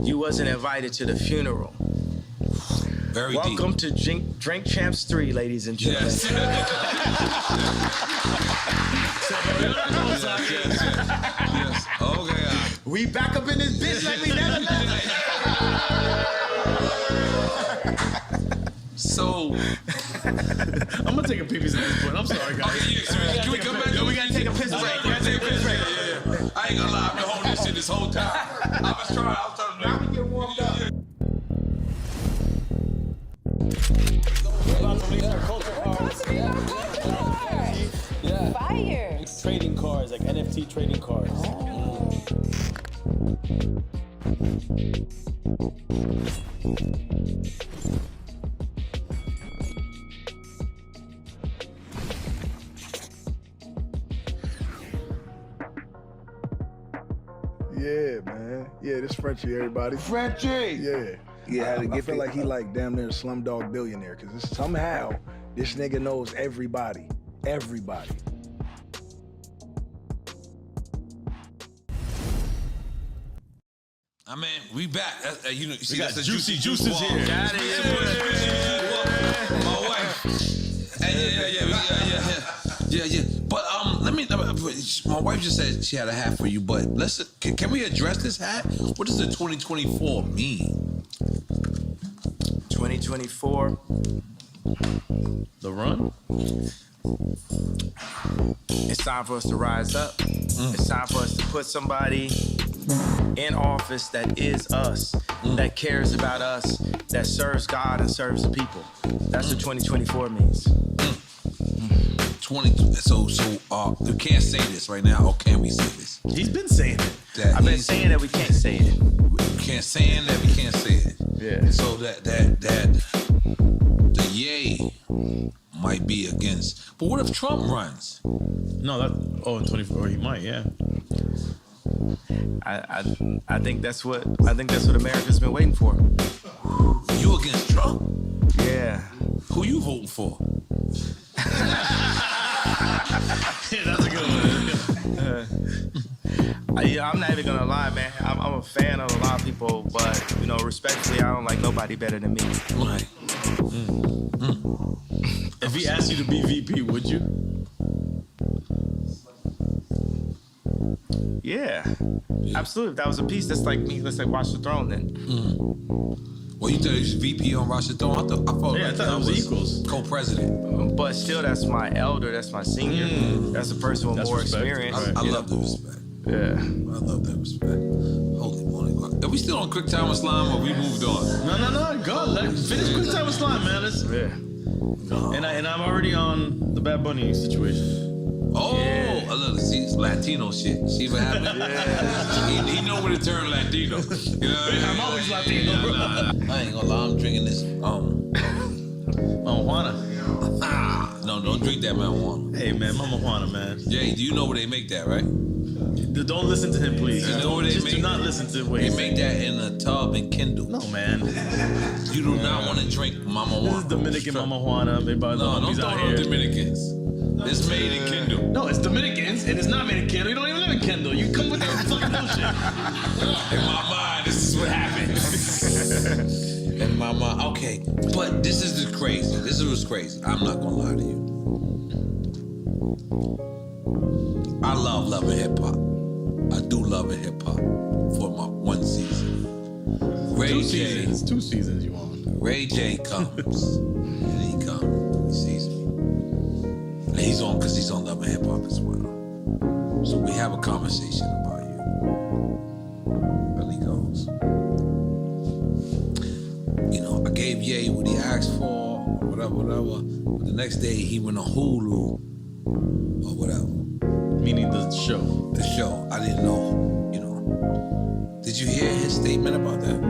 You wasn't invited to the funeral. Very Welcome deep. to Drink Champs 3, ladies and gentlemen. Yes. Yes. Okay. We back up in this bitch like we never left. So, I'm gonna take a pee-pee at this point. I'm sorry, guys. okay, yeah, so can we come back? We gotta take a piss break. We gotta take a piss break. Yeah. I ain't gonna lie, I've been holding this shit this whole time. I was trying to get warmed up. Yeah. Fire. Trading cards, like NFT trading cards. Yeah, man. Yeah, this Frenchie, everybody. Frenchie! Yeah. Yeah, I feel like he like damn near a Slumdog Billionaire, because somehow this nigga knows everybody. Everybody. I mean, we back. You know, see, got that's the Juicy Juices here. Got it. My wife. Yeah. But let me. My wife just said she had a hat for you. But let's. Can we address this hat? What does the 2024 mean? 2024. The run? It's time for us to rise up. It's time for us to put somebody in office that is us, that cares about us, that serves God and serves the people. That's what 2024 means. 20. So you can't say this right now, or can we say this? He's been saying it. That I've been he's- saying that we can't say it. We can't say it, that we can't say it. Yeah. And so that the yay might be against. But what if Trump runs? No, in 24 he might, yeah. I think that's what America's been waiting for. You against Trump? Yeah. Who you voting for? Yeah, that's a good one. I'm not even gonna lie, man. I'm a fan of a lot of people, but respectfully, I don't like nobody better than me. Right. If he asked you to be VP, would you? Yeah, absolutely. If that was a piece, that's like me. Let's like Watch the Throne then. Well, you thought he was VP on Rosh Hashanah? I thought Yeah, I thought it was equals. Co-president. But still, that's my elder. That's my senior. That's a person with That's more respect. experience. Right. I love the respect. Yeah. I love that respect. Holy moly. Are we still on Quick Time with Slime, or we moved on? No. Go. Finish Quick Time with Slime, man. Yeah. And I'm already on the Bad Bunny situation. Oh, Yeah. I love to see it's Latino shit. See what happened? He know when to turn Latino. You know what I mean? I'm always Latino, bro. I ain't gonna lie, I'm drinking this. Marijuana. No, don't drink that marijuana. Hey, man, marijuana, man. Jay, do you know where they make that, right? Don't listen to him, please. You know where they Just make do not listen to what They he's make saying. that in a tub and Kindle. No, man. You do not want to drink marijuana. This is Dominican marijuana made by the No, don't homies throw out no here. Dominicans. It's made in Kindle. No, it's Dominicans, and it's not made in Kendall. You don't even live in Kendall. You come with that fucking bullshit. In my mind, this is what happens. In my mind, okay. But this is the crazy. This is what's crazy. I'm not gonna lie to you. I love loving hip hop. I do love hip hop for my one season. Ray J. Two seasons you on. Ray J comes. And he comes. He sees me. And he's on because he's on Love and Hip Hop as well. So we have a conversation about you. Really goes. I gave Ye what he asked for, whatever. But the next day he went on Hulu or whatever. Meaning the show. The show. I didn't know, Did you hear his statement about that?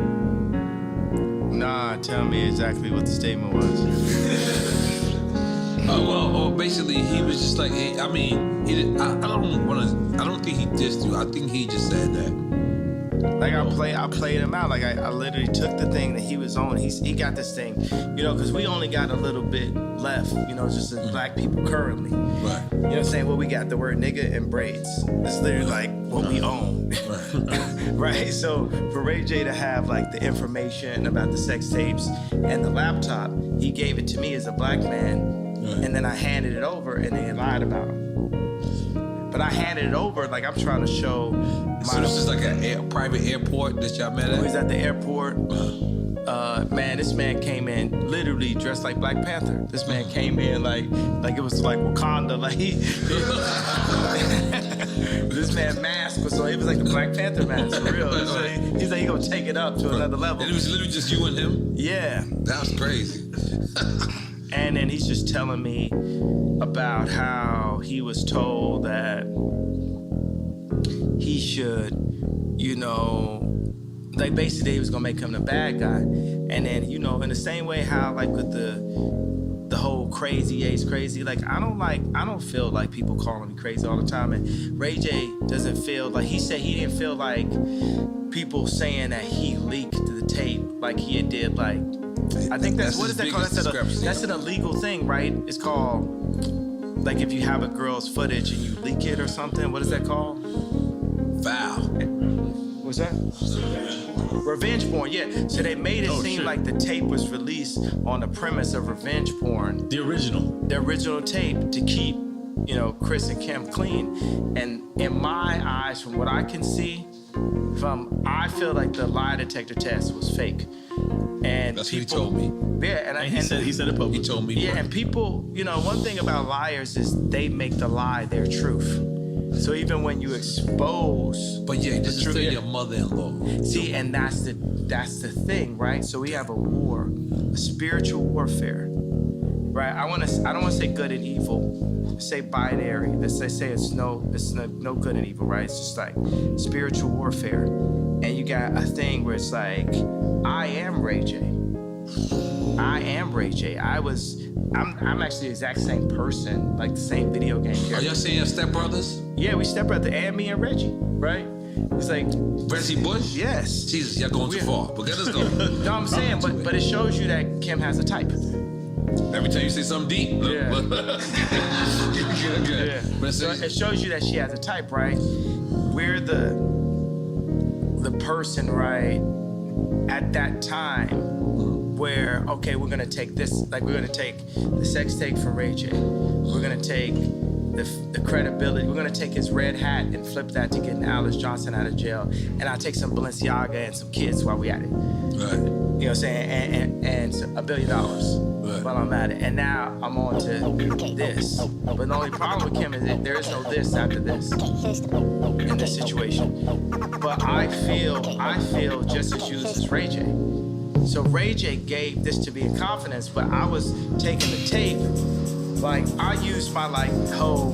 Nah, tell me exactly what the statement was. Well, basically, he was just like, I don't think he dissed you. I think he just said that Like I played him out. Like I literally took the thing that he was on. He got this thing, because we only got a little bit left, just as black people currently. Right. You know what I'm saying? Well, we got the word nigga and braids. It's literally like what we own. Right. Right? So for Ray J to have like the information about the sex tapes and the laptop, he gave it to me as a black man, and then I handed it over and they lied about him. But I handed it over like I'm trying to show So this is like a private airport that y'all met He's at? at the airport. Man, this man came in literally dressed like Black Panther. This man came in like it was like Wakanda. Like this man mask was so it was like the Black Panther mask for real. So he's like he gonna take it up to another level. And it was literally just you and him? Yeah. That was crazy. And then he's just telling me about how he was told that he should, like basically he was gonna make him the bad guy. And then, in the same way how like with the whole crazy A's crazy, like I don't feel like people calling me crazy all the time. And Ray J doesn't feel like he said he didn't feel like people saying that he leaked the tape like he did like I think that's what is that called? That's an illegal thing, right? It's called like if you have a girl's footage and you leak it or something. What is that called? Foul. What's that? Revenge porn, yeah. So they made it seem like the tape was released on the premise of revenge porn. The original tape to keep, Chris and Kim clean. And in my eyes, from what I can see, I feel like the lie detector test was fake. And that's people, what he told me. Yeah, and he said it publicly. He told me. Yeah, and people, one thing about liars is they make the lie their truth. So even when you expose, but yeah, this is still your mother-in-law. See, and that's the thing, right? So we have a war, a spiritual warfare, right? I don't want to say good and evil. Say binary. Let's say it's no good and evil, right? It's just like spiritual warfare, and you got a thing where it's like, I am Ray J. I am Ray J. I'm actually the exact same person, like the same video game character. Are y'all saying Step Brothers? Yeah, we Step Brother and me and Reggie, right? It's like Reggie Bush? Yes. Jesus, y'all going too far. But let us go. No, I'm saying, but it shows you that Kim has a type. Every time you say something deep. Yeah. Good. Yeah. But So it shows you that she has a type, right? We're the person, right, at that time where, okay, we're gonna take this, like we're gonna take the sex tape from Ray J. We're gonna take the credibility. We're gonna take his red hat and flip that to getting Alice Johnson out of jail. And I'll take some Balenciaga and some kids while we at it. Right. You know what I'm saying? And $1 billion while I'm at it. And now I'm on to this. But the only problem with Kim is that there is no this after this in this situation. But I feel just as used as Ray J. So Ray J gave this to me in confidence, but I was taking the tape, like I used my whole,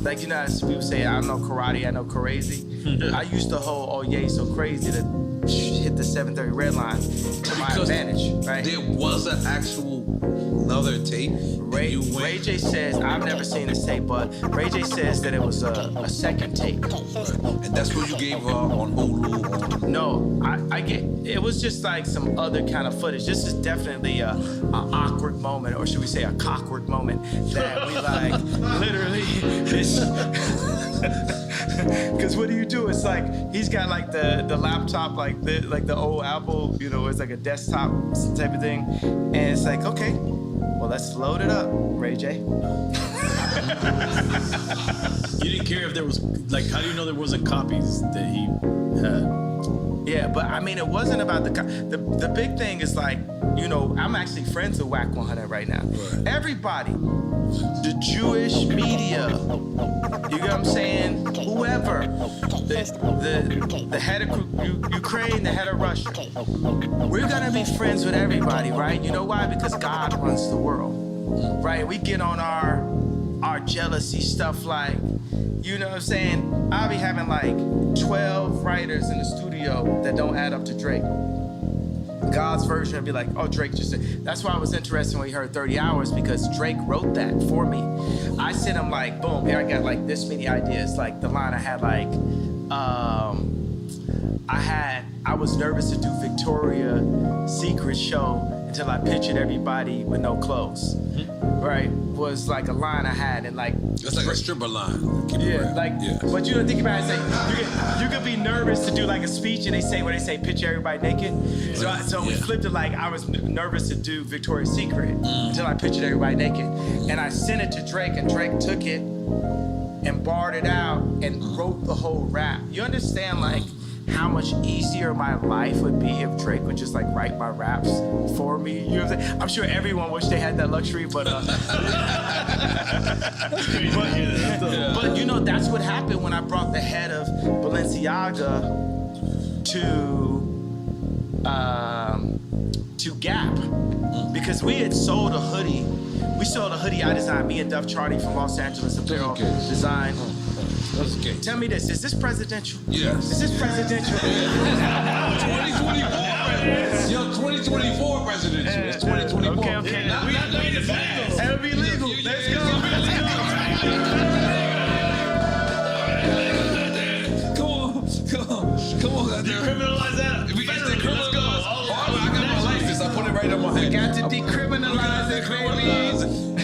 like as people say, I don't know karate, I know crazy. I used the whole, oh yeah, so crazy to hit the 730 red line to my advantage, right? There was an actual another tape. Ray J says, I've never seen this tape, but Ray J says that it was a second tape. And that's what you gave her on Hulu? No, I get, it was just like some other kind of footage. This is definitely a awkward moment, or should we say a cockward moment, that we like, literally, because what do you do? It's like, he's got like the laptop, like the old Apple, it's like a desktop type of thing. And it's like, okay, well, let's load it up, Ray J. You didn't care if there was, like, how do you know there wasn't copies that he had? Yeah, but I mean, it wasn't about the big thing is like, I'm actually friends with Wack 100 right now. Right. Everybody, the Jewish media, you get what I'm saying? Whoever, the head of Ukraine, the head of Russia, we're gonna be friends with everybody, right? You know why? Because God runs the world, right? We get on our jealousy stuff, like, you know what I'm saying? I'll be having like 12 writers in the studio that don't add up to Drake. God's version would be like, oh, Drake just said. That's why I was interested when he heard 30 Hours, because Drake wrote that for me. I sent him like, boom, here I got like this many ideas. Like the line I had like, I was nervous to do Victoria's Secret show until I pictured everybody with no clothes. Right? Was like a line I had and like It's like a stripper line. Keep it yeah, real. like, yeah. but you don't think about it. It's like you could be nervous to do like a speech, and they say picture everybody naked. So we flipped it like I was nervous to do Victoria's Secret until I pictured everybody naked, and I sent it to Drake, and Drake took it and barred it out and wrote the whole rap. You understand like how much easier my life would be if Drake would just like write my raps for me. You know what I'm saying? I'm sure everyone wish they had that luxury, but but you know that's what happened when I brought the head of Balenciaga to Gap, because we had sold a hoodie. We sold a hoodie I designed, me and Duff Charlie from Los Angeles Apparel Design. That's okay. Tell me this, is this presidential? Yes. Is this presidential? 2024. Yo, 2024 presidential. It's 2024. Okay. Not the fast. It'll be legal. Let's go. Come on, goddamn. Criminalize that. If we get that Let's go. criminalized, I got my license. I put it right on my head. Got to decriminalize it, baby.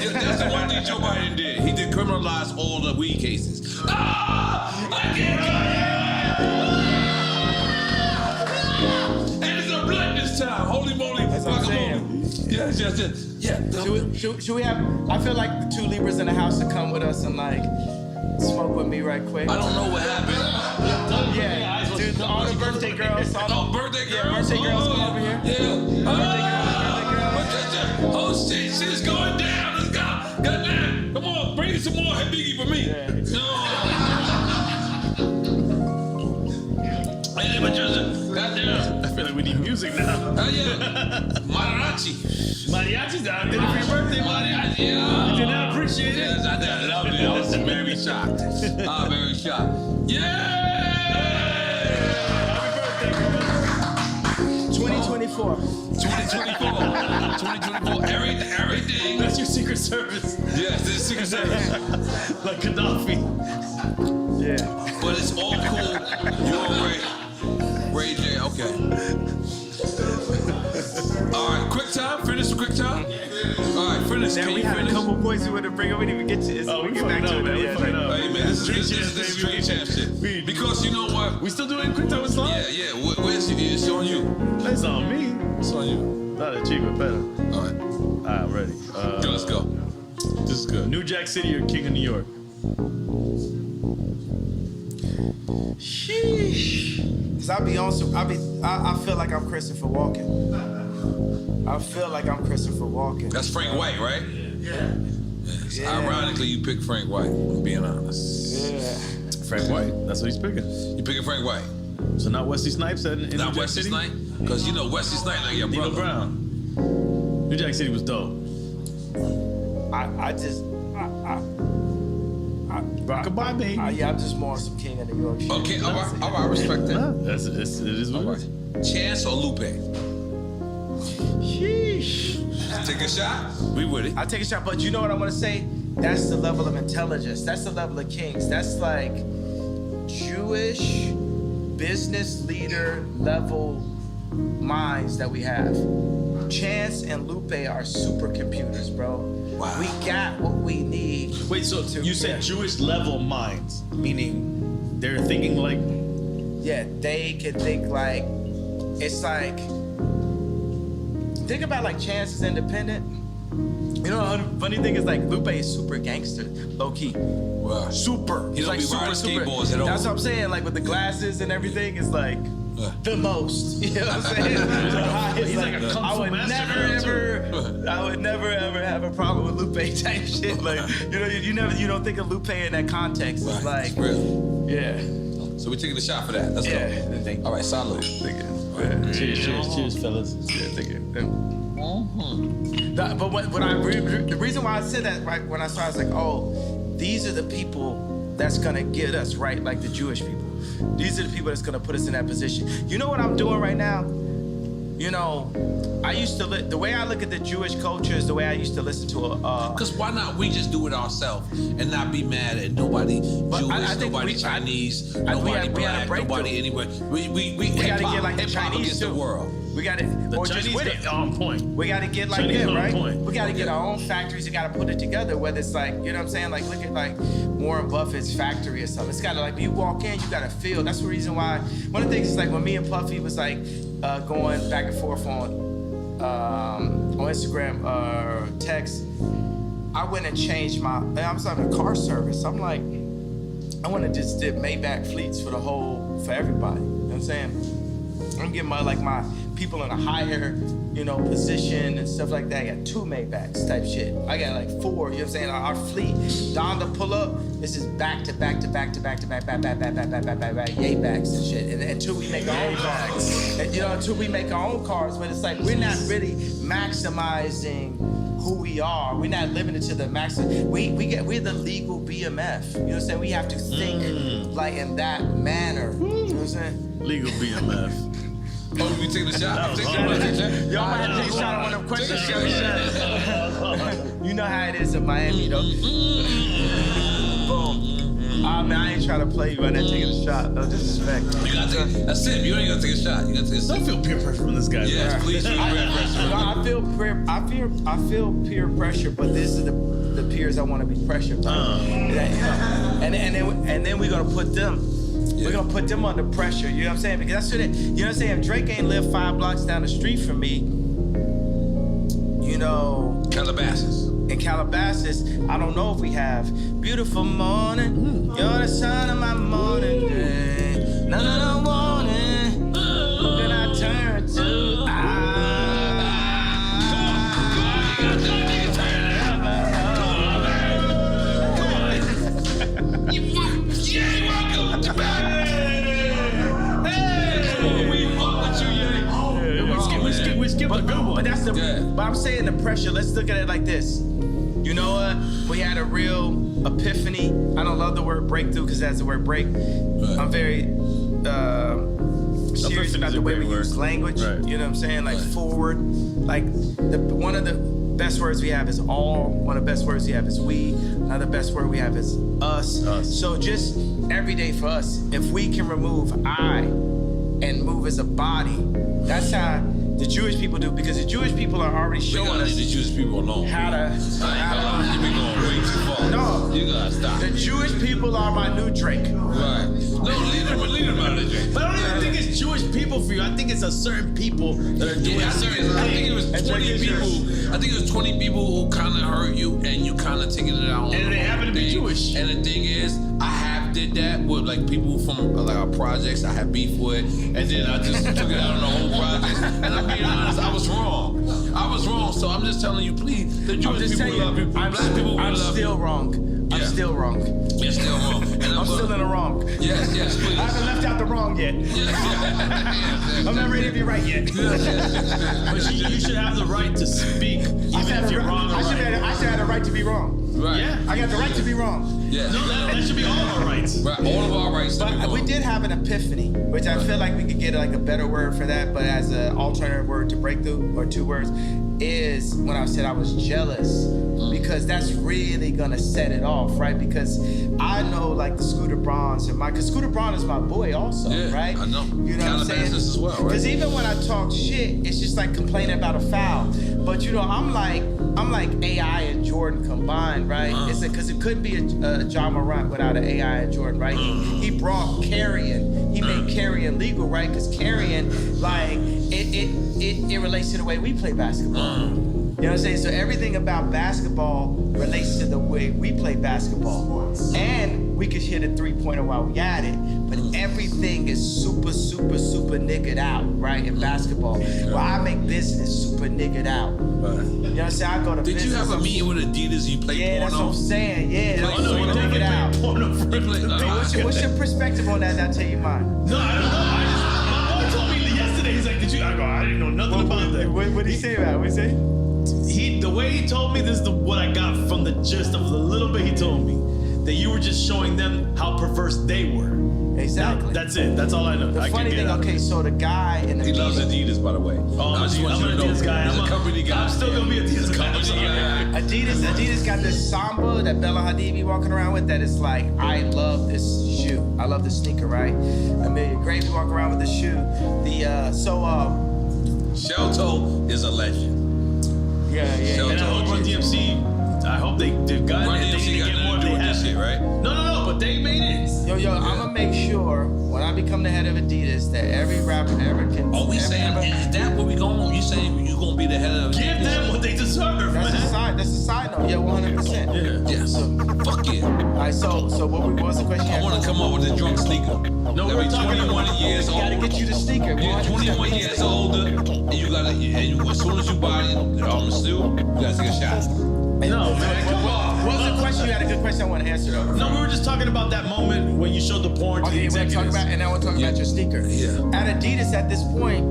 Yeah, that's the one thing Joe Biden did. He decriminalized all the weed cases. I can't and it's a blunt this time. Holy moly. That's what I'm saying. Yes. Yeah. Should we have, I feel like the two Libras in the house to come with us and like smoke with me right quick. I don't know what happened. Yeah, dude, all the birthday girls. Oh, birthday girls. Yeah, birthday girls come over here. Oh shit, shit's going down. Let's go. Goddamn. Come on, bring some more Hey Biggie for me. Hey, but just goddamn. I feel like we need music now. Oh yeah. Mariachi. Mariachi's down. Did it for your birthday, Mariachi. Yeah. You did not appreciate it. Yes, I did. I loved it. I was very shocked. I'm very shocked. Yeah. 2024. 2024. Everything. That's your Secret Service. Yes, this is Secret Service. Like Gaddafi. Yeah. But it's all cool. You're Ray J. Okay. All right, quick time. Finish the quick time. All right, finish. Now Can we you had finish? a couple points we wanted to bring up. We didn't even get to this. Oh, we get fucking back to up, it. man. We Yeah, fucking up. Hey man, this is Street straight champ shit. Because you know what? We still doing quick time with Slime? Yeah. Where's it's on you? It's on me. It's on you. Not a cheaper, better. All right. All right, I'm ready. Go, let's go. This is good. New Jack City or King of New York? Sheesh. Cause I feel like I'm Christopher Walken. I feel like I'm Christopher Walken. That's Frank White, right? Yeah. Ironically, you picked Frank White. I'm being honest. Yeah. Frank White. That's what he's picking. You picking Frank White? So not Wesley Snipes in New Not Jack Wesley City? Snipes? Because you know Wesley Snipes like your Nino brother. Brown. New Jack City was dope. Rockabye, baby. Yeah, I'm just more on some King of New York shit. Okay, all right, I respect that. It is what All it is. right. Chance or Lupe? Sheesh. Take a shot. We with it. I'll take a shot, but you know what I want to say? That's the level of intelligence. That's the level of kings. That's like Jewish business leader level minds that we have. Chance and Lupe are supercomputers, bro. Wow. We got what we need. Wait, so you said Jewish level minds, meaning they're thinking like. Yeah, they can think like, it's like, think about like Chance is independent. You know, the funny thing is like Lupe is super gangster, low key. Wow. Super. He don't be riding skateboards at all. That's what I'm saying. Like with the glasses and everything, it's like the most. You know what I'm saying? He's like a kung fu master I would never ever have a problem with Lupe type shit. Like you don't think of Lupe in that context. It's like It's real. yeah. So we're taking a shot for that. Let's Yeah. go. All right, salute. Cheers, fellas. Yeah, thank you. But the reason why I said that right when I started, I was like, oh, these are the people that's gonna get us right, like the Jewish people. These are the people that's gonna put us in that position. You know what I'm doing right now? you know, I used to the way I look at the Jewish culture is the way I used to listen to Because why not we just do it ourselves and not be mad at nobody Jewish, I think nobody Chinese, nobody black, nobody anywhere. We gotta get like the hip-hop Chinese against too. the world. We got to, The or Chinese just with it. get on point. We got to get like Chinese them, on right? point. We got to get our own factories. We got to put it together. Whether it's like, you know what I'm saying? Like, look at like Warren Buffett's factory or something. It's got to like, you walk in, you got to feel. That's the reason why. One of the things is like when me and Puffy was like going back and forth on Instagram text, I went and changed I was having a car service. I'm like, I want to just did Maybach fleets for everybody. You know what I'm saying? I'm getting my people in a higher, position and stuff like that. I got 2 Maybachs type shit. I got like 4, you know what I'm saying? Our fleet, Don to pull up, this is back to back Yaybacks and shit. And until we make our own cars. And, until we make our own cars, but it's like we're not really maximizing who we are. We're not living it to the maximum. We're the legal BMF. You know what I'm saying? We have to think like in that manner. You know what I'm saying? Legal BMF. Oh, we taking a shot? Y'all might have to take a shot on one of them questions. You know how it is in Miami, though. Boom. Man, I ain't trying to play you right now taking a shot. No disrespect. You gotta take that's it. You ain't gotta take a shot. You gotta take a shot. Don't feel peer pressure from this guy. Yes, please feel peer pressure. I feel peer pressure, but this is the peers I want to be pressured by. And then we're gonna put them. We're gonna put them under pressure. You know what I'm saying? Because that's what you know what I'm saying. If Drake ain't live 5 blocks down the street from me, Calabasas. In Calabasas, I don't know if we have beautiful morning. You're the sun of my morning day. None of the warning. Who can I turn to? We skip a good one. But that's but I'm saying the pressure. Let's look at it like this. You know what? We had a real epiphany. I don't love the word breakthrough because that's the word break. Right. I'm very serious about the way we use language. Right. You know what I'm saying? Like forward. Like one of the best words we have is all. One of the best words we have is we. Another best word we have is us. So just every day for us, if we can remove I and move as a body, that's how the Jewish people do, because the Jewish people are already showing us the Jewish people alone. How to you be going way too far. No, you gotta stop. The Jewish people are my new Drake. Right. No, lead them out of the Drake. But I don't even think it's Jewish people for you. I think it's a certain people that are doing certain things. I think it was 20 people. I think it was 20 people who kind of hurt you, and you kind of taking it out on. And they happen to be Jewish. And the thing is, I have did that with like people from like our projects I had beef with, and then I just took it out on the whole project. And I'm being honest, I was wrong. So I'm just telling you, please, the Jewish people love you. Black people I'm love still you. wrong. I'm still wrong. You're still wrong. And I'm still in the wrong. Yes, please. I haven't left out the wrong yet. Yes. I'm not ready to be right yet. But you should have the right to speak, even if you're wrong or right. I should have the right to be wrong. Right. Yeah. I got the right to be wrong. Yeah. No, that should be all of our rights. Right. All of our rights. But we did have an epiphany, which I feel like we could get like a better word for that, but as an alternative word to breakthrough, or 2 words, is when I said I was jealous, because that's really gonna set it off, right? Because I know like the Scooter Brauns and because Scooter Braun is my boy also, right? I know. You know what I'm saying? As well, right? Because even when I talk shit, it's just like complaining about a foul. But I'm like AI and Jordan combined, right? It's because it couldn't be a John Morant without an AI and Jordan, right? He brought carrying. He made carrying legal, right? Because carrying, like, it relates to the way we play basketball. You know what I'm saying? So everything about basketball relates to the way we play basketball. And we could hit a 3-pointer while we at it, but everything is super, super, super niggered out, right, in basketball. Well, I make business super niggered out. Right. You know what I'm saying? I go to business. Did you have a meeting with Adidas and you played porno? Yeah, that's what I'm saying. Yeah, that's No, you niggered out. What's your perspective on that? I'll tell you mine. No, I don't know. My boy told me yesterday, he's like, I go, I didn't know nothing about that. What did he say about it? What did he say? The way he told me, this is what I got from the gist of the little bit he told me, that you were just showing them how perverse they were. Exactly. That's it. That's all I know. The I funny can get thing, out of okay, it. so the guy in the He loves meeting, Adidas, by the way. Oh, I'm an Adidas guy. He's a company guy. I'm still gonna be Adidas guy. Company guy. Adidas got this Samba that Bella Hadid be walking around with that is like, I love this shoe. I love this sneaker, right? Amelia Gray be walking around with the shoe. Shelto is a legend. Yeah. And I hope Run DMC, I hope they've gotten Run it. They DMC need to got get more. nothing to do They with this have shit, right? No, but they made it. Yo, I'm gonna make sure when I become the head of Adidas that every rapper ever can. Are we saying, is that where we going? You saying you gonna be the head of Give them what they deserve, That's man. a side note. Yeah, 100%. Yeah. Yes. Fuck yeah. All right, so what was the question? I want to come up with a drunk sneaker. No, Every we're talking 21 years old. Gotta get you the sneaker. Yeah, 21 years older, and you gotta, as soon as you buy it, still, you gotta take a shot. No, man, come on. What was the question? You had a good question I want to answer though. No, we were just talking about that moment when you showed the porn to the Okay, we're talking executives. about, and now we're talking about your sneaker. Yeah. At Adidas at this point,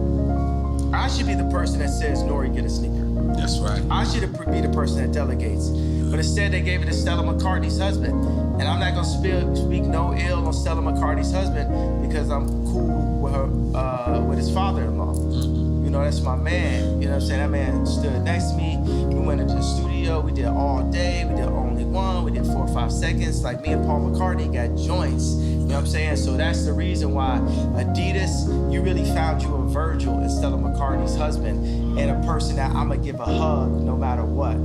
I should be the person that says, Nori, get a sneaker. That's right. I should be the person that delegates. But instead, they gave it to Stella McCartney's husband. And I'm not going to speak no ill on Stella McCartney's husband because I'm cool with her, with his father-in-law. You know, that's my man. You know what I'm saying? That man stood next to me. We went into the studio. We did all day. We did only one. We did 4 or 5 seconds. Like me and Paul McCartney got joints. You know what I'm saying? So that's the reason why Adidas, you really found you a Virgil and Stella McCartney's husband and a person that I'm going to give a hug no matter what.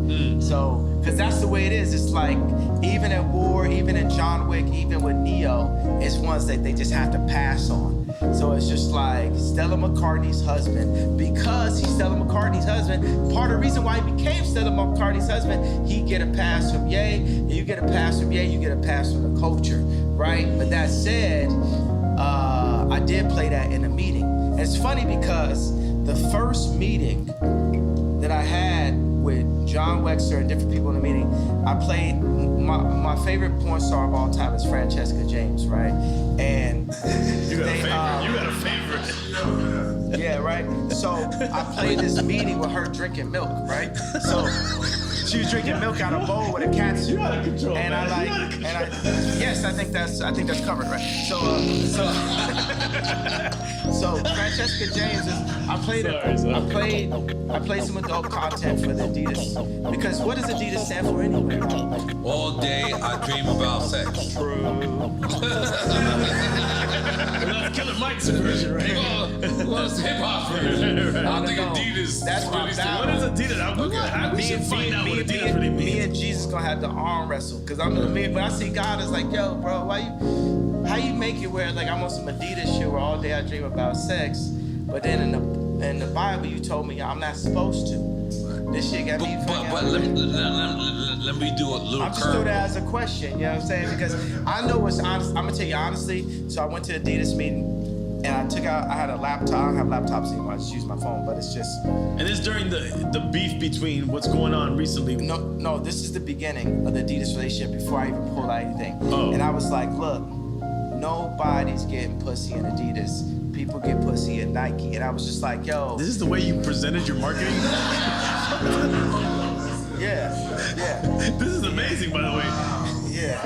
So, because that's the way it is. It's like, even at War, even in John Wick, even with Neo, it's ones that they just have to pass on. So it's just like Stella McCartney's husband, because he's Stella McCartney's husband, part of the reason why he became Stella McCartney's husband, he get a pass from Ye, and you get a pass from Ye, you get a pass from the culture, right? But that said, I did play that in a meeting. And it's funny because the first meeting that I had with John Wexler and different people in the meeting, I played, my favorite porn star of all time is Francesca James, right? And You got a favorite. yeah, right? So I played this meeting with her drinking milk, right? So she was drinking milk out of a bowl with a catsuit. You out of control, and man. I You out of control. yes, I think that's covered, right? So Francesca James is, I played some adult content for the Adidas, because what does Adidas stand for anyway? All day I dream about sex. That's Killer Mike's version, right? Well, it's hip hop version. I don't think No, Adidas. that's my really battle. What is Adidas? We should find out what Adidas really me means. and Jesus gonna have to arm wrestle, because I'm gonna be, when I see God, it's like, yo, bro, how you make it where like I'm on some Adidas shit where all day I dream about sex, but then in the Bible you told me I'm not supposed to. This shit got me fucking. But let me do a little I'm just throw that curve. as a question, you know what I'm saying? Because I know what's honest. I'm gonna tell you honestly. So I went to the Adidas meeting, and I had a laptop. I don't have laptops anymore. I just use my phone, but it's just. And it's during the beef between what's going on recently. No, this is the beginning of the Adidas relationship before I even pulled out anything. Oh. And I was like, look, nobody's getting pussy in Adidas. People get pussy in Nike. And I was just like, yo. This is the way you presented your marketing? Yeah. This is amazing, by the way. Yeah.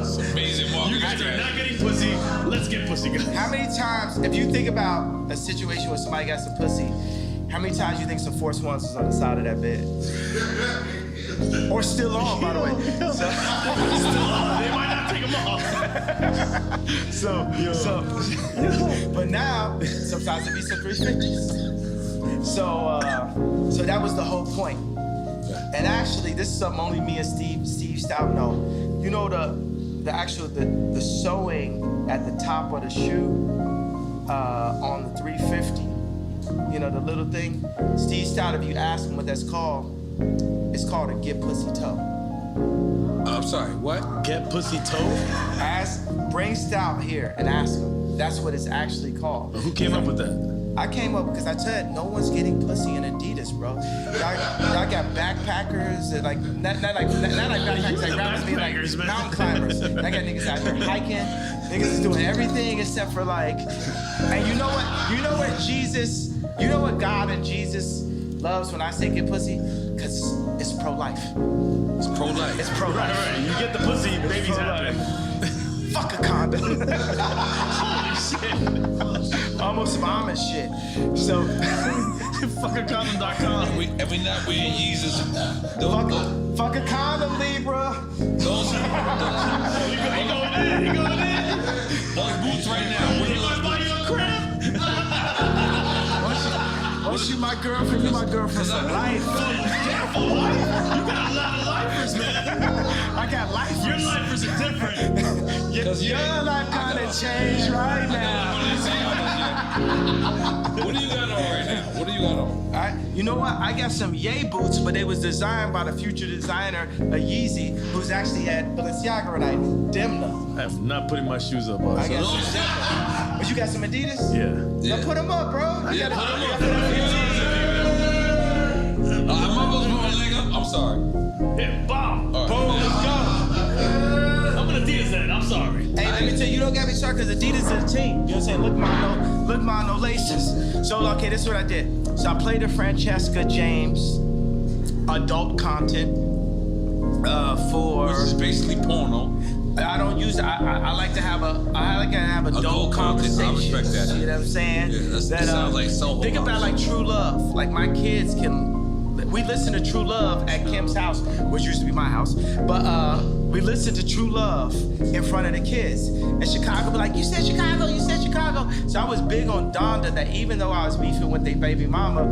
It's amazing You marketing guys are strategy. not getting pussy. Let's get pussy, guys. How many times, if you think about a situation where somebody got some pussy, how many times you think some Force Ones was on the side of that bed? Or still on, by the way. So, They might not take them off. but now, sometimes it be some 350s. So that was the whole point. And actually, this is something only me and Steve Stout know. You know the sewing at the top of the shoe on the 350. You know, the little thing. Steve Stout, if you ask him what that's called, it's called a get pussy toe. I'm sorry, what? Get pussy toe? Bring Stout here and ask him. That's what it's actually called. Who came up with that? I came up because I said no one's getting pussy in Adidas, bro. Y'all got backpackers that like not like backpackers like rappers, be like backpackers, man. mountain climbers. I got niggas out here hiking. Niggas is doing everything except for like. And you know what? You know what Jesus? You know what God and Jesus loves when I say get pussy? Cause it's pro-life. It's pro-life. It's pro-life. Right. You get the pussy, babies happen. Fuck a condom. Holy shit. Almost mom and shit. So, Fuckacondom.com. Every night we in Yeezus. fuck a condom, Libra. He going in. Those boots right now. He might buy you a crib. Once you my girlfriend, you my girlfriend for life. For life? You got a lot of lifers, man. I got life. Your lifers are different. Your life kinda changed right now. What do you got on right now? What do you got on? You know what? I got some Ye boots, but they was designed by the future designer, a Yeezy, who's actually at Balenciaga right now. Demna. I'm not putting my shoes up, boss. I got some Demna. But you got some Adidas? Yeah. Now put them up, bro. Yeah, put 'em up. I'm supposed to put my leg up? I'm sorry. Yeah, bomb. All right. Boom, let's go. I'm gonna Adidas that. I'm sorry. Hey, let me tell you, you don't got me started because Adidas is a team. You know what I'm saying? Look mine, no laces. So, okay, this is what I did. So I played the Francesca James adult content for. Which is basically porno. I don't use. I like to have adult Adult content, I conversations. respect that. You know what I'm saying? Yeah, that sounds like Soho Think about House. like True Love. Like my kids can. We listen to True Love at Kim's house, which used to be my house. But we listen to True Love in front of the kids. And Chicago be like, you said Chicago. So I was big on Donda that even though I was beefing with my baby mama,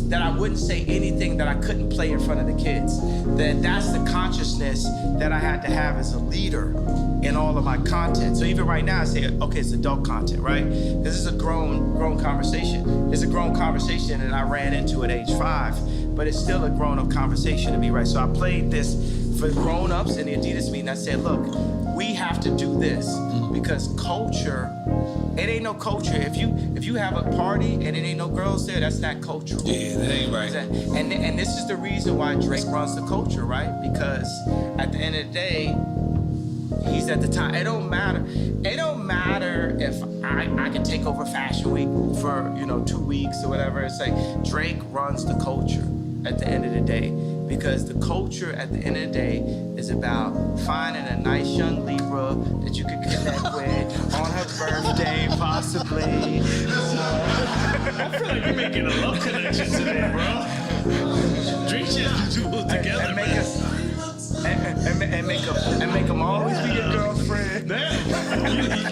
that I wouldn't say anything that I couldn't play in front of the kids. That's the consciousness that I had to have as a leader in all of my content. So even right now I say, okay, it's adult content, right? This is a grown conversation. It's a grown conversation and I ran into at age 5, but it's still a grown-up conversation to me, right? So I played this for grown-ups in the Adidas meeting. I said, look, we have to do this because culture, it ain't no culture. If you have a party and it ain't no girls there, that's not cultural. Yeah, that ain't right. And this is the reason why Drake runs the culture, right? Because at the end of the day, he's at the time. It don't matter. It don't matter if I can take over Fashion Week for 2 weeks or whatever. It's like Drake runs the culture at the end of the day. Because the culture at the end of the day is about finding a nice young Libra that you can connect with on her birthday, possibly. I feel like you're making a love connection today, bro. Drink shit you two together, and make man. us and make them always be your girlfriend. Man,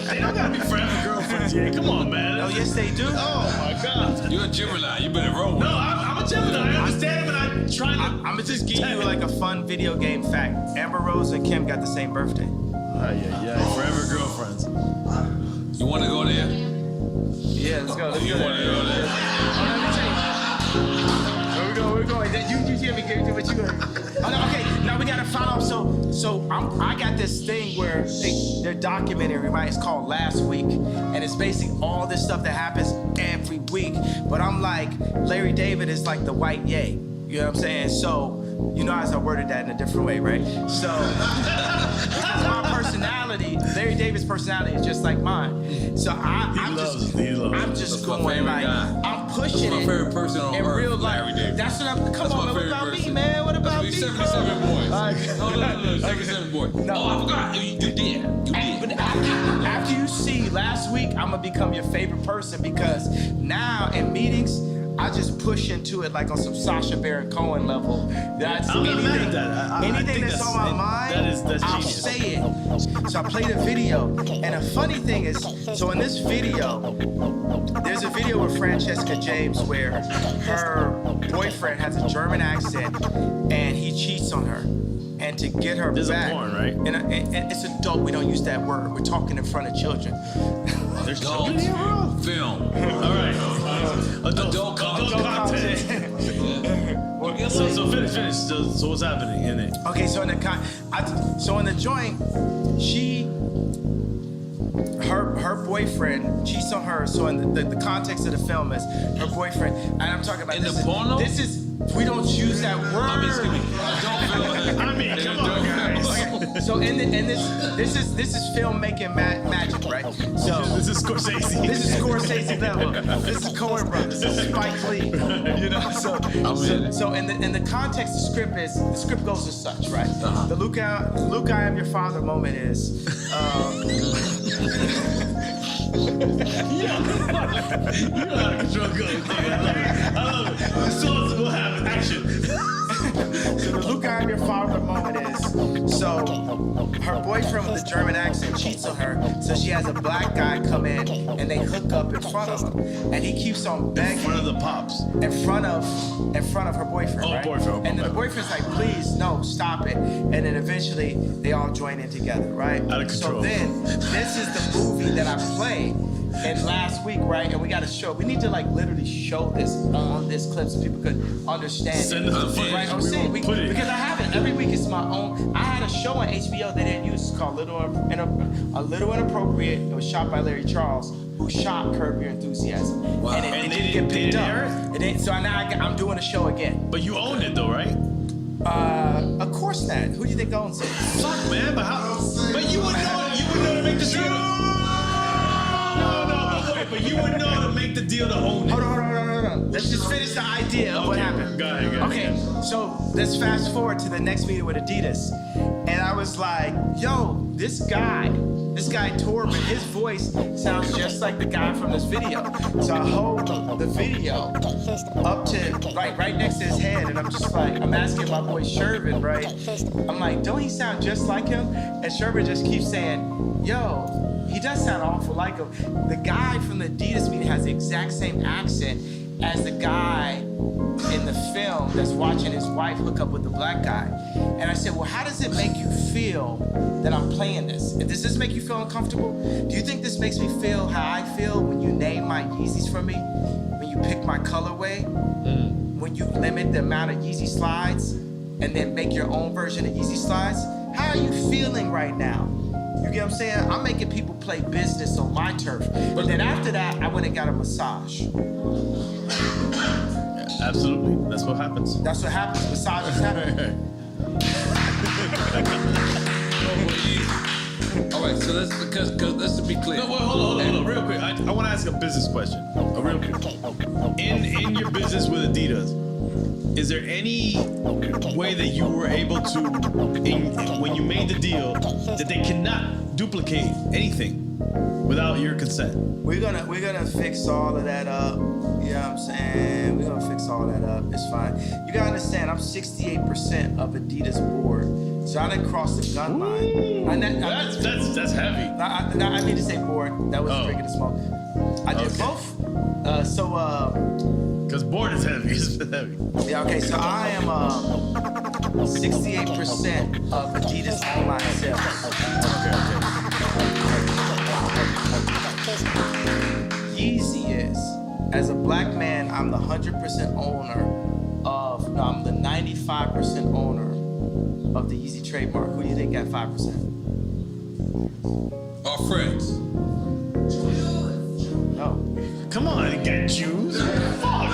they don't gotta be forever girlfriends, yeah. Come on, man. Oh yes, they do. Oh my God. You're a Gemini. You better roll with No, it. I'm a Gemini. I understand, but I'm trying to. I'm gonna just give you like a fun video game fact. Amber Rose and Kim got the same birthday. Yeah. Forever girlfriends. You want to go there? Yeah, let's go. You want to go there? Let me tell you. Where we going? You hear me? Get what you going? Okay, now we gotta follow up. So I got this thing where they're documentary, right? It's called Last Week, and it's basically all this stuff that happens every week. But I'm like, Larry David is like the white Ye. You know what I'm saying? So, as I worded that in a different way, right? So, because my personality, Larry David's personality is just like mine. So I'm just That's my going favorite like, guy. I'm pushing That's my it favorite person on in earth, real life. Larry David. That's what I'm. Come That's on, my man. What favorite about me, person. man? What about me? 77 bro? boys. Like, No, 77 boys. No. Oh, I forgot. You did. But after you see Last Week, I'm gonna become your favorite person because now in meetings, I just push into it like on some Sacha Baron Cohen level. That's I'm not mad at that. I anything think that's on my mind, that's I'll genius. say it. So I played a video, and a funny thing is, so in this video, there's a video with Francesca James where her boyfriend has a German accent and he cheats on her. And to get her This is back, porn, right? And it's adult. We don't use that word. We're talking in front of children. There's Adult film. All right. Adult content. So finish. So what's happening in it? Okay, so in the joint, her boyfriend cheats on her. So in the context of the film is her boyfriend, and I'm talking about In the porno? This is we don't use that word. I mean, excuse me. Adult film. I mean, come on, guys. So in this is filmmaking magic, right? So This is Scorsese. this is Scorsese level. This is Coen Brothers. This is Spike Lee. You know, so in the context, the script goes as such, right? The Luke, I am your father moment is. You know how to control good. I love it. The songs will have action. So the Luke, I am your father moment is, so her boyfriend with a German accent cheats on her, so she has a black guy come in and they hook up in front of him, and he keeps on begging In front of the pops. in front of her boyfriend, Oh, right? boyfriend, And then the okay. boyfriend's like, please, no, stop it. And then eventually they all join in together, right? Out of control. So then this is the movie that I played in last week, right? And we got to show. We need to like literally show this on this clip so people could understand. Send it. us the footage. Right? I'm We saying will put it. because I have it every week. It's my own. I had a show on HBO they didn't use. It's called A Little Inappropriate. It was shot by Larry Charles, who shot Curb Your Enthusiasm. Wow. And it And didn't they get didn't picked air up. It ain't, so now I'm doing a show again. But you own it though, right? Of course not. Who do you think owns it? Fuck, man. But how? But you would know. You would know to make the deal. No. But wait. But you would know to make the deal to own it. Hold on. Let's just finish the idea of what Okay, happened. go ahead. Okay, so let's fast forward to the next meeting with Adidas. And I was like, yo, this guy Torben, his voice sounds just like the guy from this video. So I hold the video up to right next to his head, and I'm just like, I'm asking my boy Shervin, right? I'm like, don't he sound just like him? And Shervin just keeps saying, yo, he does sound awful like him. The guy from the Adidas meeting has the exact same accent as the guy in the film that's watching his wife hook up with the black guy. And I said, well, how does it make you feel that I'm playing this? Does this make you feel uncomfortable? Do you think this makes me feel how I feel when you name my Yeezys for me? When you pick my colorway? When you limit the amount of Yeezy slides and then make your own version of Yeezy slides? How are you feeling right now? You get what I'm saying? I'm making people play business on my turf. But then after that, I went and got a massage. Absolutely. That's what happens. That's what happens. Massages happen. All right, so let's let's be clear. No, wait, hold on, real quick. I want to ask a business question. Real quick. In your business with Adidas, is there any way that you were able to, when you made the deal, that they cannot duplicate anything without your consent? We're gonna fix all of that up. You know what I'm saying? We're gonna fix all that up. It's fine. You gotta understand, I'm 68% of Adidas board, so I didn't cross the gun line. That's heavy. I mean to say board. That was drinking the smoke. I did both. Because board is heavy. It's heavy. Yeah. Okay. So I am 68% of Adidas online sales. Yeezy is, as a black man, I'm the 100% owner of, no, I'm the 95% owner of the Yeezy trademark. Who do you think got 5%? Our friends. No. Come on, you got Jews. Fuck.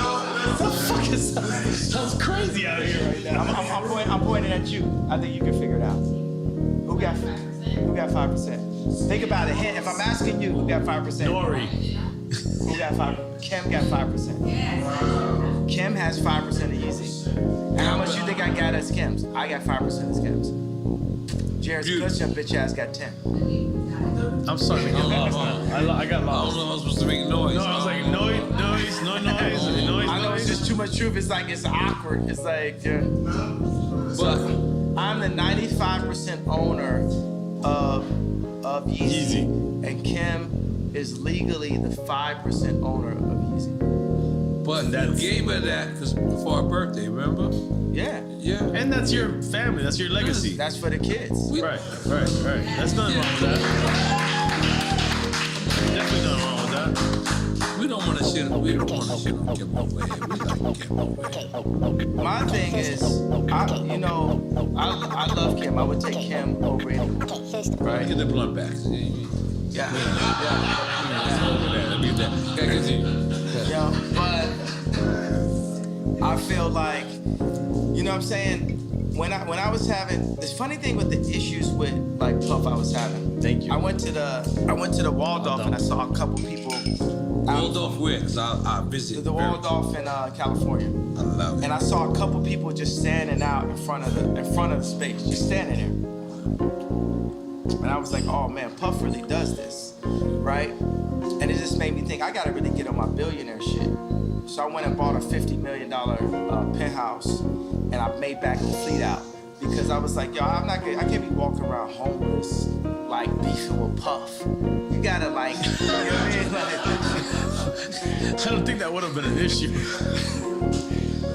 The fuck is that? Sounds crazy out here right now. I'm pointing at you. I think you can figure it out. Who got 5%? Think about it. If I'm asking you, who got 5%? Nori. Who got 5%? Kim got 5%. Kim has 5% of Yeezy. And how much you think I got as Kim's? I got 5% as Kim's. Jared's Cushion bitch ass got 10. I'm sorry to get lost now. I got I lost. don't know. I was supposed to make noise. No, I was like, no noise. I know it's just too much truth. It's like, it's awkward. It's like, yeah. But I'm the 95% owner of Yeezy. And Kim is legally the 5% owner of Yeezy. But you gave her that because for her birthday, remember? Yeah. Yeah. And that's your family. That's your legacy. That's for the kids. Right. That's nothing wrong with that. Definitely nothing wrong with that. We don't want to shit. We don't want to shit on Kim over here. We like Kim over here. My thing is, I love Kim. I would take Kim over anyone. Right. Get the blunt back. Yeah. Let me get that. Okay, continue. Yeah. But I feel like, you know what I'm saying? When I was having this funny thing with the issues with like Puff I was having. Thank you. I went to the Waldorf and I saw a couple people. Waldorf where? Because I visited. The Waldorf in California. I love it. And I saw a couple people just standing out in front of the space, just standing there. And I was like, oh man, Puff really does this, right? And it just made me think, I gotta really get on my billionaire shit. So I went and bought a $50 million penthouse, and I made back the fleet out. Because I was like, yo, I can't be walking around homeless, like beefing with Puff. You gotta like, you know what I mean? Like, I don't think that would have been an issue.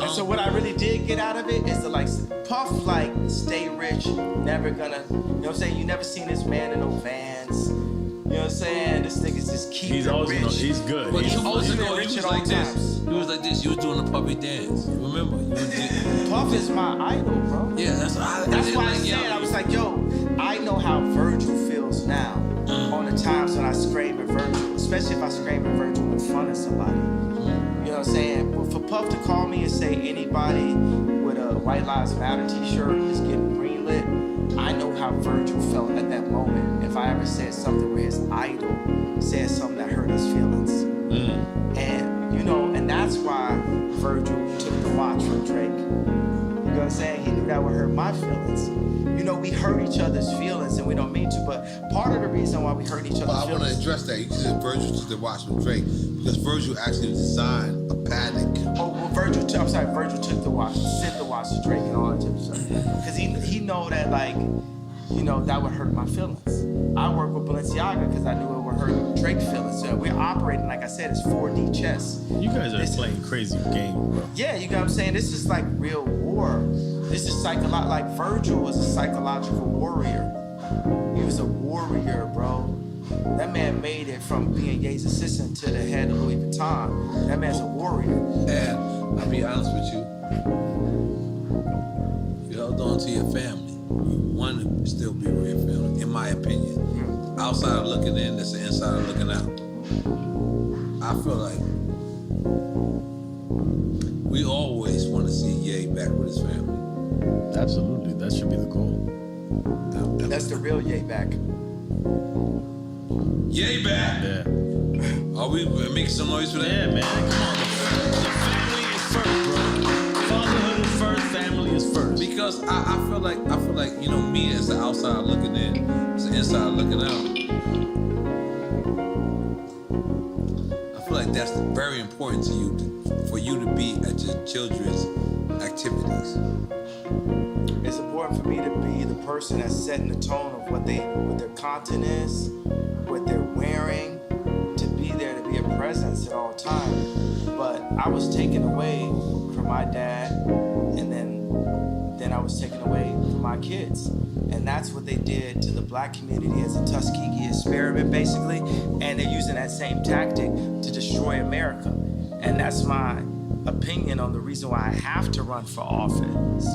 and so what I really did get out of it is to like, Puff like, stay rich, never gonna, you know what I'm saying? You never seen this man in no vans. You know what I'm saying? This nigga's just keep He's it always rich. he's good. But He's you always was, been he rich was at all like this. times. He was like this. You was doing the puppy dance. You remember? You did. Puff is my idol, bro. Yeah, that's Why I said, I was like, yo, I know how Virgil feels now on the times when I scream at Virgil, especially if I scream at Virgil in front of somebody. You know what I'm saying? But for Puff to call me and say anybody with a White Lives Matter t-shirt is getting greenlit, I know how Virgil felt at that moment if I ever said something where his idol said something that hurt his feelings. And, you know, and that's why Virgil took the watch from Drake. You know what I'm saying? He knew that would hurt my feelings. You know, we hurt each other's feelings and we don't mean to, but part of the reason why we hurt each other's Well, I want to feelings. address that. You said Virgil took the watch from Drake because Virgil actually designed a paddock. Oh, well, Virgil took the watch, sent the watch to Drake and all that type of stuff. Because he know that, like, you know, that would hurt my feelings. I work with Balenciaga because I knew it would hurt Drake's feelings. So we're operating, like I said, it's 4D chess. You guys are playing crazy game, bro. Yeah, you know what I'm saying? This is like real war. This is like Virgil was a psychological warrior. He was a warrior, bro. That man made it from being Ye's assistant to the head of Louis Vuitton. That man's a warrior. And I'll be honest with you. You held on to your family. You want to still be with your family, in my opinion. Outside looking in, that's the inside looking out. I feel like we always want to see Ye back with his family. Absolutely, that should be the goal. That's the real Ye back. Ye back! Yeah. Are we making some noise for that? Yeah, man. Come on. The family is first, bro. Fatherhood is first. Family is first. Because I feel like you know, me as the outside looking in, as the inside looking out. I feel like that's very important to you, for you to be at your children's activities. It's important for me to be the person that's setting the tone of what their content is, what they're wearing, to be there, to be a presence at all times. But I was taken away from my dad, and then I was taken away from my kids. And that's what they did to the black community as a Tuskegee experiment, basically. And they're using that same tactic to destroy America. And that's my opinion on the reason why I have to run for office.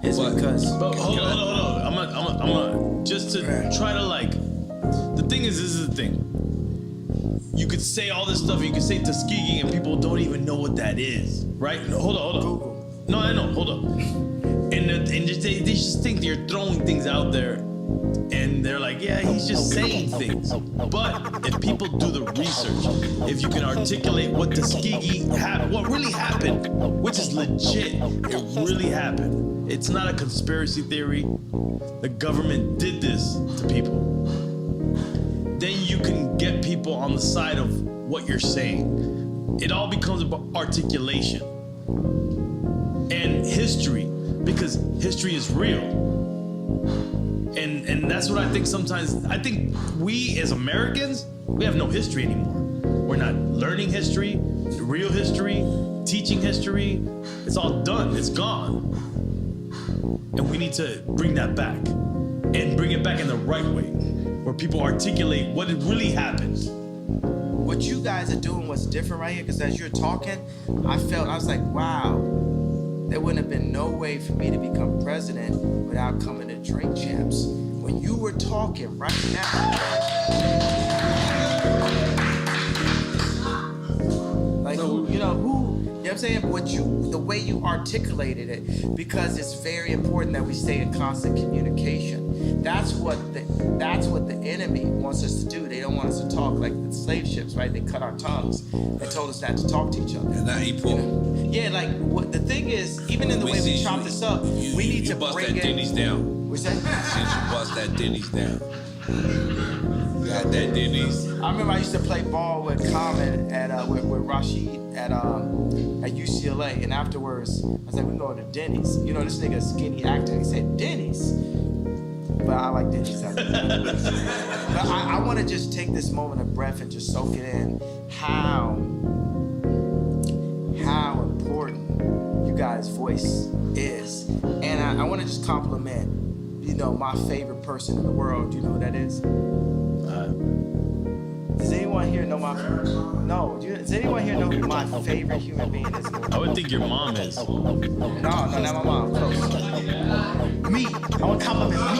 Is because... But hold on. I'm gonna just to try to like. The thing is, this is the thing. You could say all this stuff. You could say Tuskegee, and people don't even know what that is, right? No, hold on. Google. No, I know. Hold on. And they just think you're throwing things out there, and they're like, yeah, he's just saying things. But if people do the research, if you can articulate what Tuskegee happened, what really happened, which is legit, it really happened. It's not a conspiracy theory. The government did this to people. Then you can get people on the side of what you're saying. It all becomes about articulation and history, because history is real. And that's what I think sometimes. I think we as Americans, we have no history anymore. We're not learning history, real history, teaching history. It's all done. It's gone. And we need to bring that back, and bring it back in the right way, where people articulate what it really happened. What you guys are doing was different right here, because as you're talking, I was like, wow, there wouldn't have been no way for me to become president without coming to Drink Champs. When you were talking right now, like, you know, what I'm saying? The way you articulated it, because it's very important that we stay in constant communication. That's what the enemy wants us to do. They don't want us to talk like the slave ships, right? They cut our tongues. They told us not to talk to each other. And not eat pork. Yeah, like what the thing is, even in the way we chop this up, we need to bust bring that in. Denny's down. What's that? Since you bust that Denny's down. You got that Denny's. I remember I used to play ball with Common at with Rashid at UCLA, and afterwards I was like, "We going to Denny's." You know, this nigga skinny actor. He said Denny's, but I like Denny's. But I want to just take this moment of breath and just soak it in how important you guys' voice is, and I want to just compliment. You know, my favorite person in the world. Do you know who that is? Does anyone here know my? No. Does anyone here know who my favorite human being is? I would think your mom is. No, not my mom. Close. Me. I want to compliment me.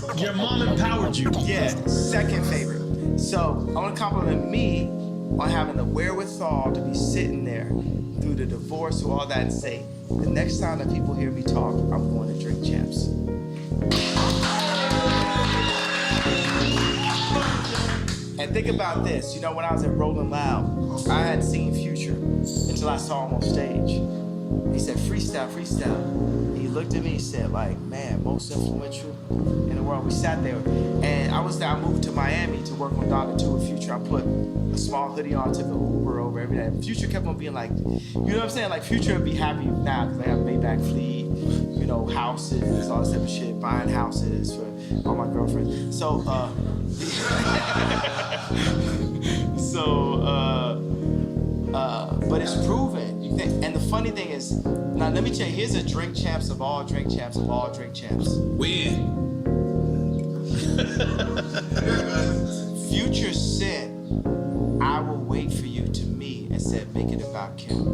Through your mom empowered you. Yeah, second favorite. So I want to compliment me on having the wherewithal to be sitting there through the divorce, through all that, and say, the next time that people hear me talk, I'm going to Drink Champs. And think about this, you know, when I was at Rolling Loud, I hadn't seen Future until I saw him on stage. He said, freestyle, freestyle. And he looked at me and said, like, man, most influential in the world. We sat there, and I moved to Miami to work on Donna 2 with Future. I put a small hoodie on, took an Uber over every day. Future kept on being like, you know what I'm saying? Like, Future would be happy now because they have Maybach Fleet, you know, houses, all this type of shit, buying houses for all my girlfriends. So, but it's proven. You think, and the funny thing is, now let me tell you, here's a Drink Champs of all Drink Champs of all Drink Champs. When? Future said, I will wait for you to me, and said, make it about Kim.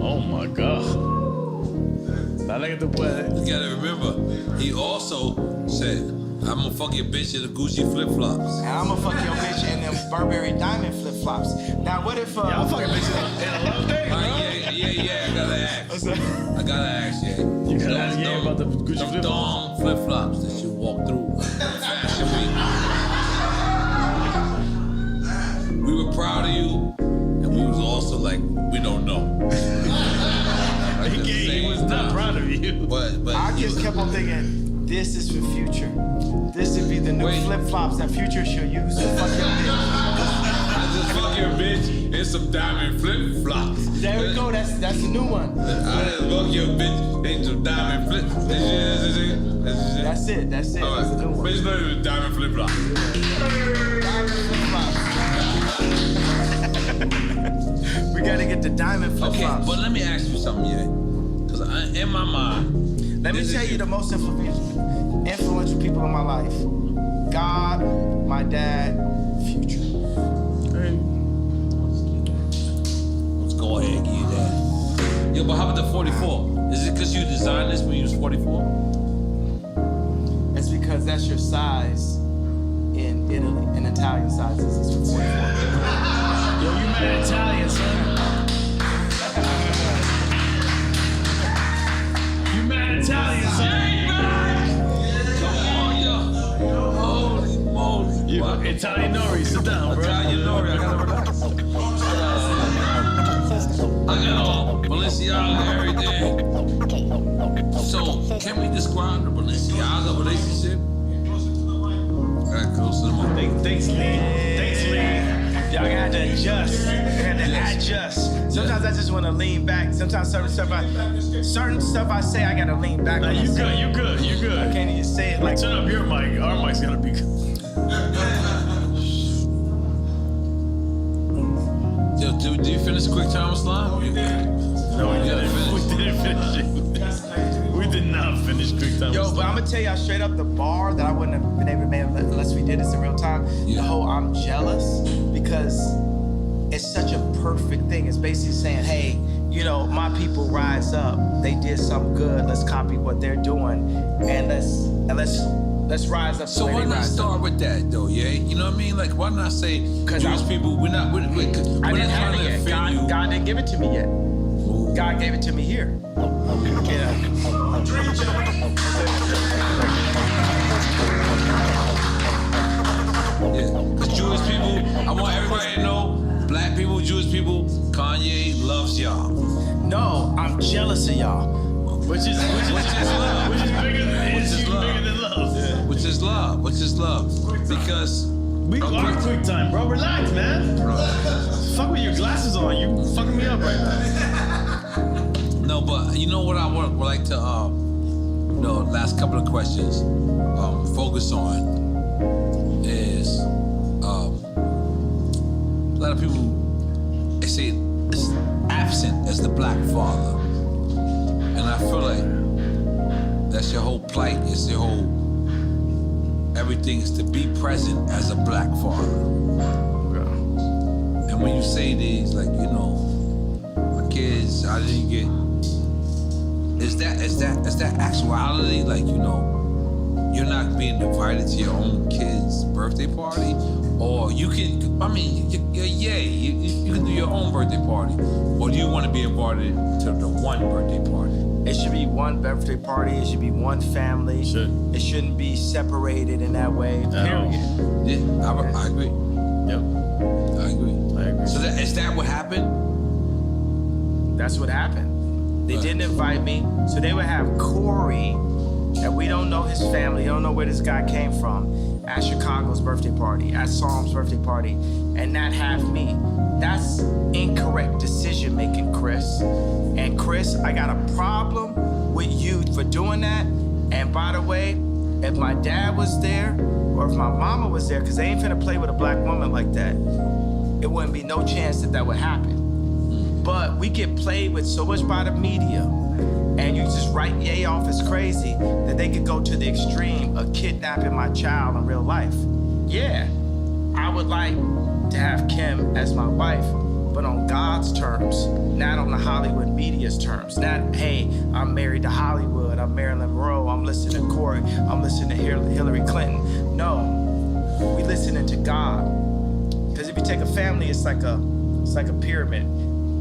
Oh my God. I like the way. You gotta remember, he also said, I'm gonna fuck your bitch in the Gucci flip-flops. And I'm gonna fuck your bitch in them Burberry diamond flip-flops. Now what if Y'all fucking bitches in a love day, bro. Yeah, I gotta ask. I gotta ask, yeah. You gotta ask Gary about the Gucci them flip-flops. thong flip-flops that you walk through Fashion Week. We were proud of you, and we was also like, we don't know. He was not proud of you. But I just kept on thinking, this is for Future. This would be the new flip-flops that Future should use to fuck your bitch. I just fuck your bitch in some diamond flip-flops. There we go, that's the new one. I just fuck your bitch in some diamond flip-flops. That's it, that's the new one. Bitch, not even diamond flip-flops. Diamond flip-flops. We gotta get the diamond flip-flops. Okay, but let me ask you something, yeah. Because in my mind, let me tell you the most influential people in my life. God, my dad, Future. Let's go ahead and give you that. Yo, but how about the 44? Is it because you designed this when you was 44? It's because that's your size in Italy. In Italian sizes is 44. Yo, you mad Italian, son. You mad Italian, son. Holy moly. You Italian Nori, sit down, bro. Italian Nori, I gotta relax. I got all Balenciaga, everything. So, can we describe the Balenciaga relationship? Alright, close to the mic. Thanks, Lee. Thanks, Lee. Y'all gonna have to adjust. You're gonna have to adjust. Sometimes I just want to lean back. Sometimes certain stuff I say, I gotta lean back. Nah, you good, you good, you good. I can't even say it like. Turn up your mic. Our mic's gonna be good. Yo, did you finish Quick Time Slime? No, we didn't finish it. We did not finish Quick Time. Yo, but I'm gonna tell y'all straight up, the bar that I wouldn't have been able to make unless we did this in real time. Yeah. The whole I'm jealous because it's such a perfect thing. It's basically saying, hey, you know, my people rise up. They did something good. Let's copy what they're doing, and let's Let's rise up. So why not start with that though, yeah? You know what I mean? Like why not say Jewish people? We're not trying to offend you. God didn't give it to me yet. God gave it to me here. Yeah, because Jewish people, I want everybody to know, black people, Jewish people, Kanye loves y'all. No, I'm jealous of y'all. Which is love. Which is bigger than love. Yeah. Which is love. Because We are quick time, bro. Relax, man. Fuck with your glasses on. You fucking me up right now. no, but you know what I would like to last couple of questions focus on is a lot of people they say it's absent as the black father, and I feel like that's your whole plight. It's your whole everything is to be present as a black father. And when you say these, like my kids, I didn't get. Is that actuality? Like you're not being invited to your own kid's birthday party, or you can. I mean, you can do your own birthday party, or do you want to be invited to the one birthday party? It should be one birthday party. It should be one family. It shouldn't be separated in that way. Period. Yeah, I agree. Yep. I agree. So is that what happened? That's what happened. They didn't invite me, so they would have Corey, and we don't know his family, don't know where this guy came from, at Chicago's birthday party, at Psalm's birthday party, and not have me. That's incorrect decision making, Chris. And Chris, I got a problem with you for doing that. And by the way, if my dad was there, or if my mama was there, because they ain't finna play with a black woman like that, it wouldn't be no chance that would happen. But we get played with so much by the media, and you just write Ye off as crazy that they could go to the extreme of kidnapping my child in real life. Yeah, I would like to have Kim as my wife, but on God's terms, not on the Hollywood media's terms. Not, hey, I'm married to Hollywood, I'm Marilyn Monroe, I'm listening to Corey, I'm listening to Hillary Clinton. No, we listening to God. Because if you take a family, it's like a pyramid.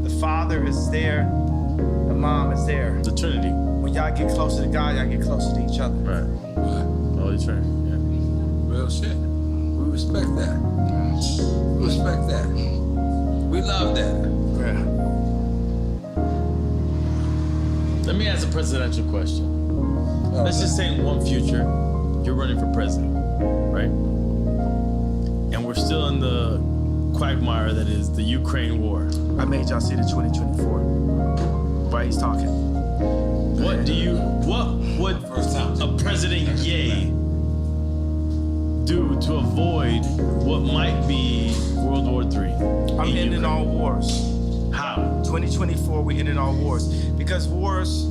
The father is there, the mom is there. The Trinity. When y'all get closer to God, y'all get closer to each other. Right. Holy Trinity. Yeah. Real shit. We respect that. We respect that. We love that. Yeah. Let me ask a presidential question. Let's just say in one future, you're running for president, right? And we're still in the quagmire that is the Ukraine war. I made y'all see the 2024. Why he's talking? What would a President Ye do to avoid what might be World War III? I'm ending all wars. How? 2024, we ended all wars. Because wars.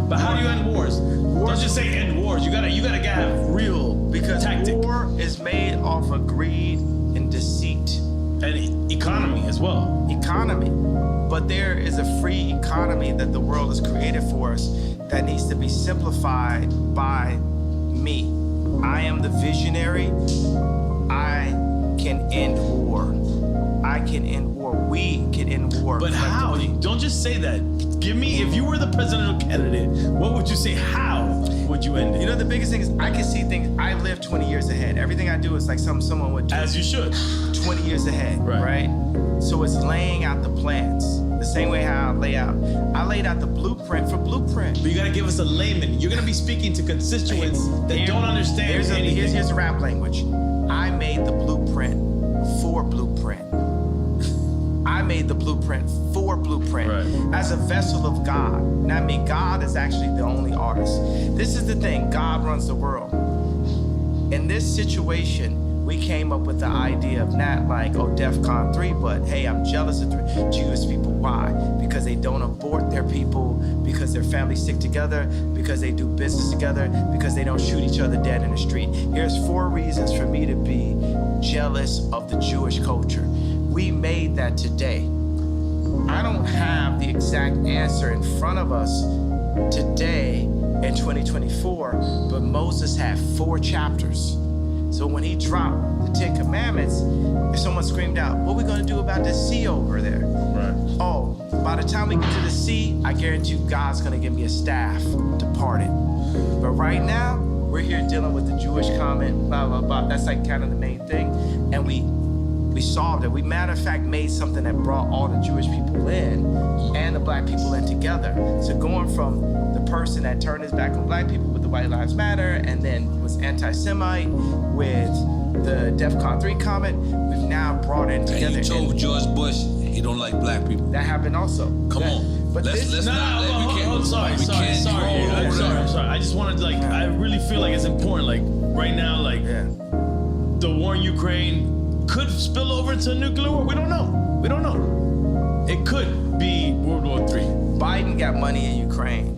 But how do you end wars? Don't just say end wars. You gotta have real tactic. War is made off of greed and deceit. And economy as well. Economy. But there is a free economy that the world has created for us that needs to be simplified by me. I am the visionary. I can end war. I can end war. We can end war. But how? Don't just say that. Give me, if you were the presidential candidate, what would you say? How would you end it? You know, the biggest thing is I can see things. I live 20 years ahead. Everything I do is like someone would do. As you should. 20 years ahead, right? So it's laying out the plans. The same way how I laid out the blueprint for Blueprint. But you gotta give us a layman. You're gonna be speaking to constituents that don't understand anything. Here's rap language. I made the blueprint for Blueprint. I made the blueprint for Blueprint as a vessel of God. And I mean, God is actually the only artist. This is the thing, God runs the world. In this situation, we came up with the idea of not like, oh, DEFCON 3, but hey, I'm jealous of Jewish people. Why? Because they don't abort their people, because their families stick together, because they do business together, because they don't shoot each other dead in the street. Here's 4 reasons for me to be jealous of the Jewish culture. We made that today. I don't have the exact answer in front of us today in 2024, but Moses had 4 chapters. So when he dropped the 10 Commandments, if someone screamed out, what are we gonna do about this sea over there? Right. Oh, by the time we get to the sea, I guarantee you God's gonna give me a staff to part it. But right now, we're here dealing with the Jewish comment, blah, blah, blah. That's like kind of the main thing. And we solved it. We, matter of fact, made something that brought all the Jewish people in and the black people in together. So going from the person that turned his back on black people with the White Lives Matter and then was anti-Semite with the DEFCON 3 comment, we've now brought it together. And he told And George Bush he don't like black people. that happened also. Come That- on. But let's this, not let I'm sorry. we can't roll over that. I'm sorry. I just wanted to, like, I really feel like it's important. Like, right now, like, yeah. the war in Ukraine could spill over into a nuclear war. We don't know. We don't know. It could be World War III. Biden got money in Ukraine.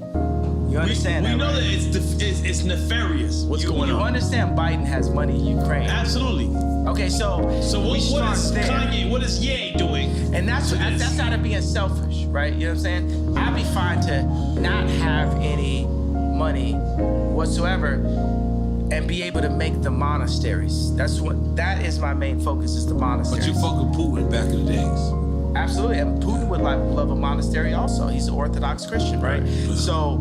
You understand we that, know right? that it's nefarious what's going You on. understand Biden has money in Ukraine. Absolutely. Okay, so So we what start is there. Kanye? What is Ye doing? And that's not of being selfish, right? You know what I'm saying? I'd be fine to not have any money whatsoever and be able to make the monasteries. That is my main focus, is the monasteries. But you fucking Putin back in the days. Absolutely, and Putin would love a monastery also. He's an Orthodox Christian, right? So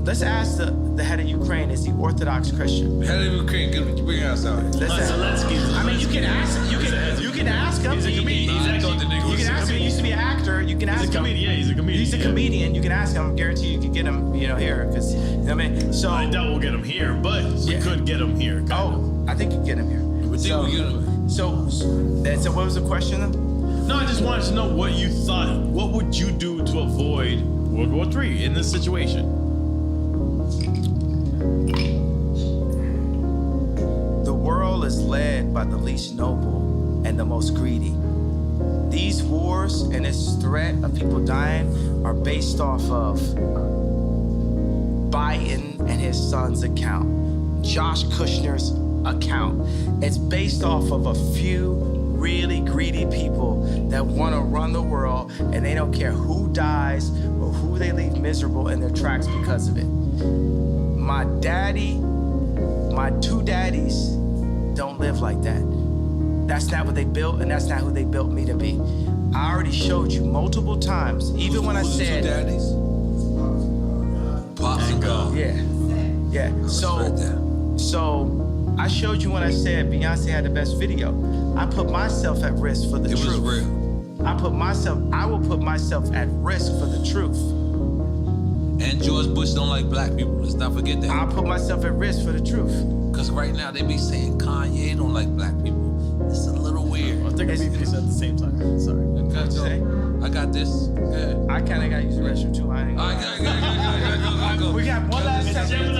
let's ask the head of Ukraine, is he Orthodox Christian? Head of Ukraine, bring us out here. Zelensky. I mean, you can ask him. You can ask him. He's a comedian. You can ask him. He used to be an actor. You can ask He's a him. comedian. Yeah, he's a comedian. He's a comedian. You can ask him. I guarantee you could get him, here, because you know what I mean. So I doubt we'll get him here, but we Yeah. could get him here. I think you can get him here. We think we get him. So what was the question then? No, I just wanted to know what you thought. What would you do to avoid World War III in this situation? The world is led by the least noble and the most greedy. These wars and this threat of people dying are based off of Biden and his son's account, Josh Kushner's account. It's based off of a few really greedy people that want to run the world, and they don't care who dies or who they leave miserable in their tracks because of it. My two daddies don't live like that. That's not what they built, and that's not who they built me to be. I already showed you multiple times, even when I Who's the two said, daddies? Pops and God. yeah. So I showed you when I said Beyonce had the best video. I put myself at risk for the It truth. was real. I will put myself at risk for the truth. And George Bush don't like black people. Let's not forget that. I'll put myself at risk for the truth. Because right now they be saying Kanye don't like black people. It's a little weird. I'll take a beat piece at the same time. Sorry. Okay, you say? I got this. Good. I kind of got to use the restroom too. I ain't All right, gonna lie. go. We got one last segment.